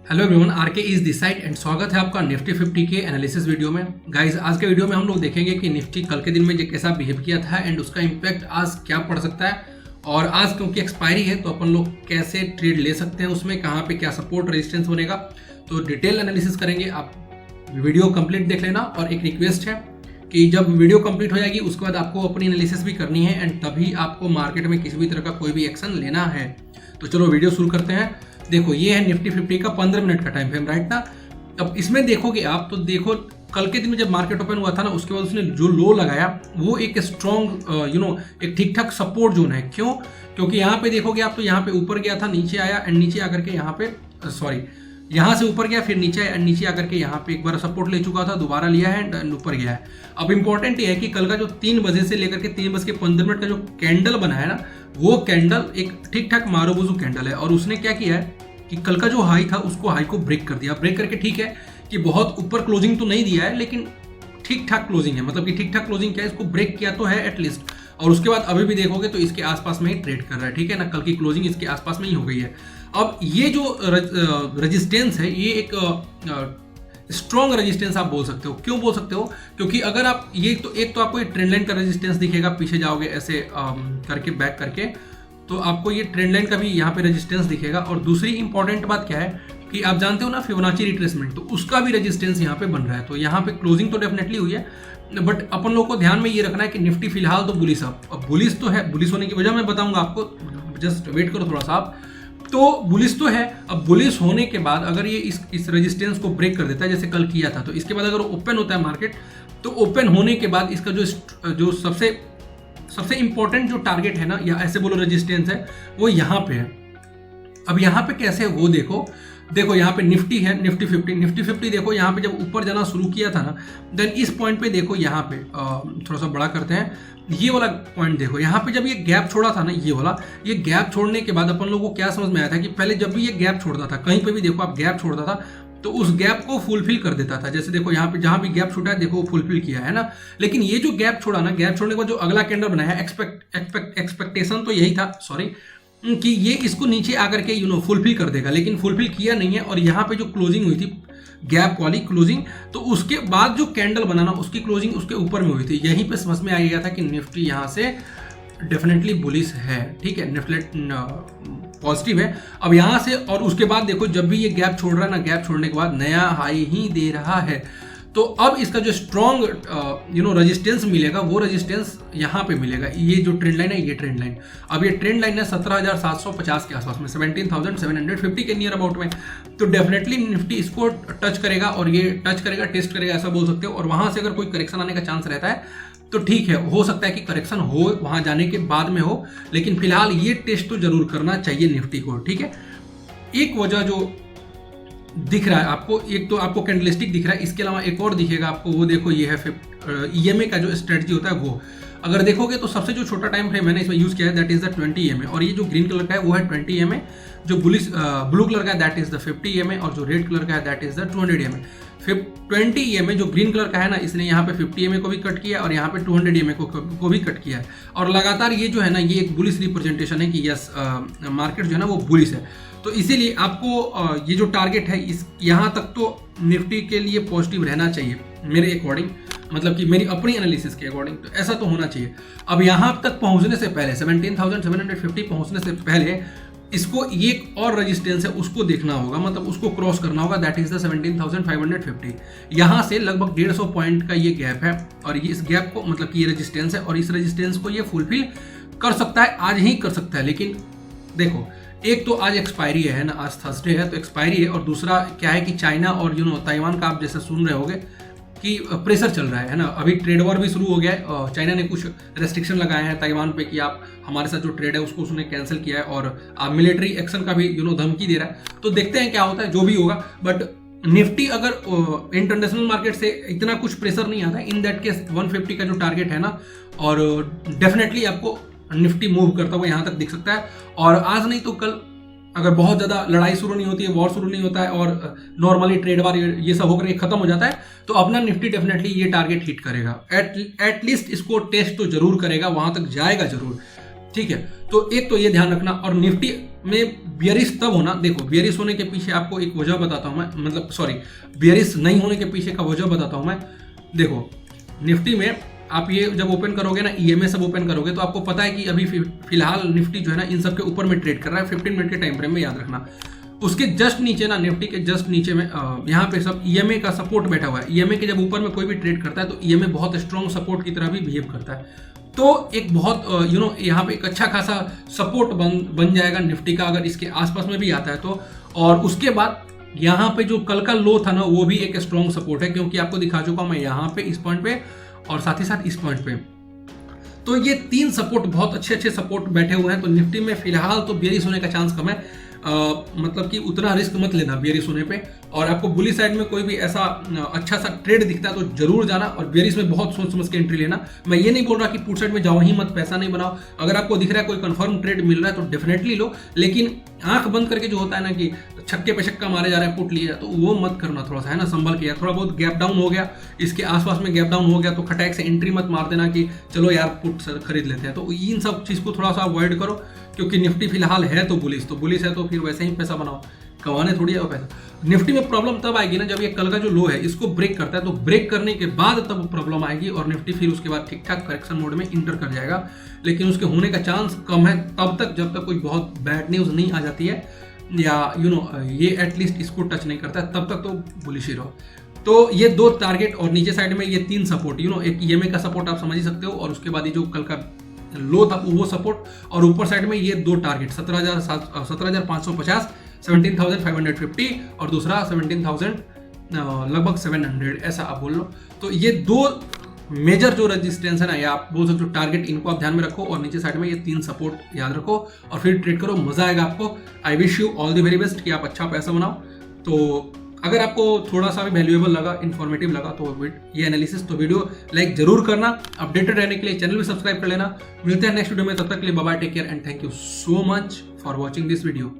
Hello everyone, RK is this side and स्वागत है आपका निफ्टी 50 के एनालिसिस वीडियो में। गाइस, आज के वीडियो में हम लोग देखेंगे कि निफ्टी कल के दिन में कैसा बिहेव किया था एंड उसका इम्पैक्ट आज क्या पड़ सकता है, और आज क्योंकि एक्सपायरी है तो अपन लोग कैसे ट्रेड ले सकते हैं, उसमें कहाँ पे क्या सपोर्ट रेजिस्टेंस बनेगा, तो डिटेल एनालिसिस करेंगे। आप वीडियो कंप्लीट देख लेना, और एक रिक्वेस्ट है कि जब वीडियो कंप्लीट हो जाएगी उसके बाद आपको अपनी एनालिसिस भी करनी है एंड तभी आपको मार्केट में किसी भी तरह का कोई भी एक्शन लेना है। तो चलो वीडियो शुरू करते हैं। देखो, ये है निफ्टी 50 का 15 मिनट का टाइम फ्रेम, राइट ना। अब इसमें देखोगे आप तो देखो, कल के दिन में जब मार्केट ओपन हुआ था ना, उसके बाद उसने जो लो लगाया वो एक स्ट्रॉन्ग एक ठीक ठाक सपोर्ट जोन है। क्यों? क्योंकि यहाँ पे देखोगे आप तो यहाँ पे ऊपर गया था, नीचे आया एंड नीचे आकर के यहाँ पे यहाँ से ऊपर गया, फिर नीचे आया, नीचे आकर के यहाँ पे एक बार सपोर्ट ले चुका था, दोबारा लिया है एंड ऊपर गया है। अब इंपॉर्टेंट ये है कि कल का जो 3 बजे से लेकर के 3:15 का जो कैंडल बना है ना, वो कैंडल एक ठीक ठाक मारूबुजू कैंडल है, और उसने क्या किया है कि कल का जो हाई था उसको हाई को ब्रेक कर दिया। ब्रेक करके ठीक है कि बहुत ऊपर क्लोजिंग तो नहीं दिया है, लेकिन ठीक ठाक क्लोजिंग है। मतलब कि ठीक ठाक क्लोजिंग क्या है, इसको ब्रेक किया तो है एटलीस्ट, और उसके बाद अभी भी देखोगे तो इसके आसपास में ही ट्रेड कर रहा है, ठीक है ना। कल की क्लोजिंग इसके आसपास में ही हो गई है। अब ये जो रेजिस्टेंस है, ये एक स्ट्रॉन्ग रेजिस्टेंस आप बोल सकते हो। क्यों बोल सकते हो? क्योंकि अगर आप एक तो आपको ये ट्रेंड लाइन का रेजिस्टेंस दिखेगा, पीछे जाओगे ऐसे करके बैक करके, तो आपको ये ट्रेंड लाइन का भी यहाँ पे रेजिस्टेंस दिखेगा। और दूसरी इंपॉर्टेंट बात क्या है कि आप जानते हो ना फिबोनाची रिट्रेसमेंट, तो उसका भी रेजिस्टेंस यहाँ पे बन रहा है। तो यहाँ पे क्लोजिंग तो डेफिनेटली हुई है, बट अपन लोग को ध्यान में ये रखना है कि निफ्टी फिलहाल तो बुलिश है। अब बुलिश तो है, बुलिश होने की वजह मैं बताऊंगा आपको, जस्ट वेट करो थोड़ा सा आप। तो बुलिश तो है, अब बुलिश होने के बाद अगर ये इस रेजिस्टेंस को ब्रेक कर देता है जैसे कल किया था, तो इसके बाद अगर ओपन होता है मार्केट, तो ओपन होने के बाद इसका जो सबसे इंपॉर्टेंट जो टारगेट है ना, या ऐसे बोलो रेजिस्टेंस है, वो यहाँ पे है। अब यहाँ पे कैसे है वो देखो यहाँ पे निफ्टी है, निफ्टी 50 देखो, यहाँ पे जब ऊपर जाना शुरू किया था ना, देन इस पॉइंट पे देखो, यहाँ पे थोड़ा सा बड़ा करते हैं, ये वाला पॉइंट देखो, यहाँ पे जब ये गैप छोड़ा था ना, ये गैप छोड़ने के बाद अपन लोगों को क्या समझ में आया था कि पहले जब भी ये गैप छोड़ता था, कहीं पे भी देखो आप गैप छोड़ता था, तो उस गैप को फुलफिल कर देता था। जैसे देखो यहाँ पे जहां भी गैप छूटा है, देखो वो फुलफिल किया है ना। लेकिन ये जो गैप छोड़ा ना, गैप छोड़ने के बाद जो अगला कैंडल बनाया है, एक्सपेक्टेशन तो यही था, कि ये इसको नीचे आकर के फुलफिल कर देगा, लेकिन फुलफिल किया नहीं है। और यहाँ पे जो क्लोजिंग हुई थी, गैप वाली क्लोजिंग, तो उसके बाद जो कैंडल बनाना, उसकी क्लोजिंग उसके ऊपर में हुई थी। यहीं पे समझ में आ गया था कि निफ्टी यहाँ से डेफिनेटली बुलिश है, ठीक है, निफ्टी पॉजिटिव है। अब यहाँ से और उसके बाद देखो, जब भी ये गैप छोड़ रहा है ना, गैप छोड़ने के बाद नया हाई ही दे रहा है। तो अब इसका जो स्ट्रॉन्ग रेजिस्टेंस मिलेगा, वो रेजिस्टेंस यहाँ पे मिलेगा। ये जो ट्रेंड लाइन है, ये ट्रेंड लाइन, अब ये ट्रेंड लाइन है 17,750 के आसपास में, 17,750 के नियर अबाउट में। तो डेफिनेटली निफ्टी इसको टच करेगा, और ये टच करेगा, टेस्ट करेगा, ऐसा बोल सकते हो। और वहां से अगर कोई करेक्शन आने का चांस रहता है तो ठीक है, हो सकता है कि करेक्शन हो वहां जाने के बाद में हो, लेकिन फिलहाल ये टेस्ट तो जरूर करना चाहिए निफ्टी को, ठीक है। एक वजह जो दिख रहा है आपको, एक तो आपको कैंडलस्टिक दिख रहा है, इसके अलावा एक और दिखेगा आपको, वो देखो, ये है EMA का जो स्ट्रेटजी होता है वो। अगर देखोगे तो सबसे जो छोटा टाइम फ्रेम मैंने इसमें यूज किया है, दैट इज द 20 EMA, और ये जो ग्रीन कलर का है वो है 20 EMA, जो ब्लू कलर का है दैट इज द 50 EMA, और जो रेड कलर का है that is the 200 EMA। 20 EMA जो ग्रीन कलर का है ना, इसने यहाँ पे 50 EMA को भी कट किया और यहाँ पे 200 EMA को भी कट किया है। और लगातार ये जो है ना, ये एक बुलिश रिप्रेजेंटेशन है कि यस, मार्केट जो है ना वो बुलिश है। तो इसीलिए आपको ये जो टारगेट है, इस यहाँ तक तो निफ्टी के लिए पॉजिटिव रहना चाहिए मेरे अकॉर्डिंग, मतलब कि मेरी अपनी एनालिसिस के अकॉर्डिंग, तो ऐसा तो होना चाहिए। अब यहाँ तक पहुँचने से पहले, 17,750 पहुँचने से पहले इसको एक और रेजिस्टेंस है, उसको देखना होगा, मतलब उसको क्रॉस करना होगा, दैट इज द 17,550। यहाँ से लगभग 150 पॉइंट का ये गैप है, और ये इस गैप को, मतलब कि ये रेजिस्टेंस है, और इस रेजिस्टेंस को ये फुलफिल कर सकता है, आज ही कर सकता है। लेकिन देखो, एक तो आज एक्सपायरी है ना, आज थर्सडे है तो एक्सपायरी है, और दूसरा क्या है कि चाइना और ताइवान का आप जैसे सुन रहे होगे कि प्रेशर चल रहा है ना। अभी ट्रेड वॉर भी शुरू हो गया है, चाइना ने कुछ रेस्ट्रिक्शन लगाए हैं ताइवान पे कि आप हमारे साथ जो ट्रेड है उसको उसने कैंसिल किया है, और आप मिलिट्री एक्शन का भी धमकी दे रहा है। तो देखते हैं क्या होता है, जो भी होगा। बट निफ्टी अगर इंटरनेशनल मार्केट से इतना कुछ प्रेशर नहीं आता, इन दैट केस 150 का जो टारगेट है ना, और डेफिनेटली आपको निफ्टी मूव करता हुआ यहाँ तक दिख सकता है। और आज नहीं तो कल, अगर बहुत ज़्यादा लड़ाई शुरू नहीं होती है, वॉर शुरू नहीं होता है, और नॉर्मली ट्रेड वार ये सब होकर खत्म हो जाता है, तो अपना निफ्टी डेफिनेटली ये टारगेट हिट करेगा, एटलीस्ट इसको टेस्ट तो जरूर करेगा, वहां तक जाएगा जरूर। ठीक है, तो एक तो ये ध्यान रखना। और निफ्टी में बियरिश तब होना, देखो बियरिश होने के पीछे आपको एक वजह बताता हूं मैं, मतलब सॉरी, बियरिश नहीं होने के पीछे का वजह बताता हूं मैं। देखो निफ्टी में आप ये जब ओपन करोगे ना, ईएमए सब ओपन करोगे, तो आपको पता है कि अभी फिलहाल निफ्टी जो है ना इन सब के ऊपर में ट्रेड कर रहा है 15 मिनट के टाइम फ्रेम में, याद रखना। उसके जस्ट नीचे ना, निफ्टी के जस्ट नीचे में यहाँ पे सब ईएमए का सपोर्ट बैठा हुआ है। ईएमए के जब ऊपर में कोई भी ट्रेड करता है तो ईएमए बहुत स्ट्रॉन्ग सपोर्ट की तरह भी बिहेव करता है। तो एक बहुत यहाँ पे एक अच्छा खासा सपोर्ट बन जाएगा निफ्टी का, अगर इसके आसपास में भी आता है तो। और उसके बाद यहाँ पे जो कल का लो था ना, वो भी एक स्ट्रॉन्ग सपोर्ट है, क्योंकि आपको दिखा चुका हूं मैं यहाँ पे इस पॉइंट पे और साथ ही साथ इस पॉइंट पे। तो ये 3 सपोर्ट बहुत अच्छे सपोर्ट बैठे हुए हैं। तो निफ्टी में फिलहाल तो बेरिश होने का चांस कम है, मतलब कि उतना रिस्क मत लेना बेरिश होने पे। और आपको बुली साइड में कोई भी ऐसा अच्छा सा ट्रेड दिखता है तो जरूर जाना, और बेरिश में बहुत सोच समझ के एंट्री लेना। मैं ये नहीं बोल रहा कि पुट साइड में जाओ ही मत, पैसा नहीं बनाओ। अगर आपको दिख रहा है कोई कंफर्म ट्रेड मिल रहा है तो डेफिनेटली लो, लेकिन आंख बंद करके जो होता है ना कि छक्के पे छक्का मारे जा रहे हैं पुट लिए, तो वो मत करना, थोड़ा सा है ना संभल के। थोड़ा बहुत गैप डाउन हो गया, इसके आसपास में गैप डाउन हो गया तो खटैक से एंट्री मत मार देना कि चलो यार पुट खरीद लेते हैं। तो इन सब चीज को थोड़ा सा अवॉइड करो, क्योंकि निफ्टी फिलहाल है तो बुलिश है, तो फिर वैसे ही पैसा बनाओ, कमाने थोड़ी है पैसा। निफ्टी में प्रॉब्लम तब आएगी ना जब ये कल का जो लो है इसको ब्रेक करता है, तो ब्रेक करने के बाद तब प्रॉब्लम आएगी, और निफ्टी फिर उसके बाद ठीक ठाक करेक्शन मोड में इंटर कर जाएगा। लेकिन उसके होने का चांस कम है तब तक, जब तक कोई बहुत बैड न्यूज नहीं आ जाती है, या ये एटलीस्ट इसको टच नहीं करता है, तब तक तो बुलिश ही रहो। तो ये 2 टारगेट, और नीचे साइड में ये 3 सपोर्ट, एक ईएमए का सपोर्ट आप समझ ही सकते हो, और उसके बाद ये जो कल का लो था वो सपोर्ट, और ऊपर साइड में ये 2 टारगेट 17,550, 17,550, और दूसरा 17,000 लगभग 700, ऐसा आप बोल लो। तो ये 2 मेजर जो रेजिस्टेंस है ना, या आप बोल सकते हो टारगेट, इनको आप ध्यान में रखो, और नीचे साइड में ये 3 सपोर्ट याद रखो, और फिर ट्रेड करो, मजा आएगा आपको। I wish you all the very best कि आप अच्छा पैसा बनाओ। तो अगर आपको थोड़ा सा भी वैल्यूएबल लगा, इन्फॉर्मेटिव लगा तो ये एनालिसिस, तो वीडियो लाइक जरूर करना। अपडेटेड रहने के लिए चैनल भी सब्सक्राइब कर लेना। मिलते हैं नेक्स्ट वीडियो में, तब तक के लिए bye bye, take care and thank you so much for watching this video.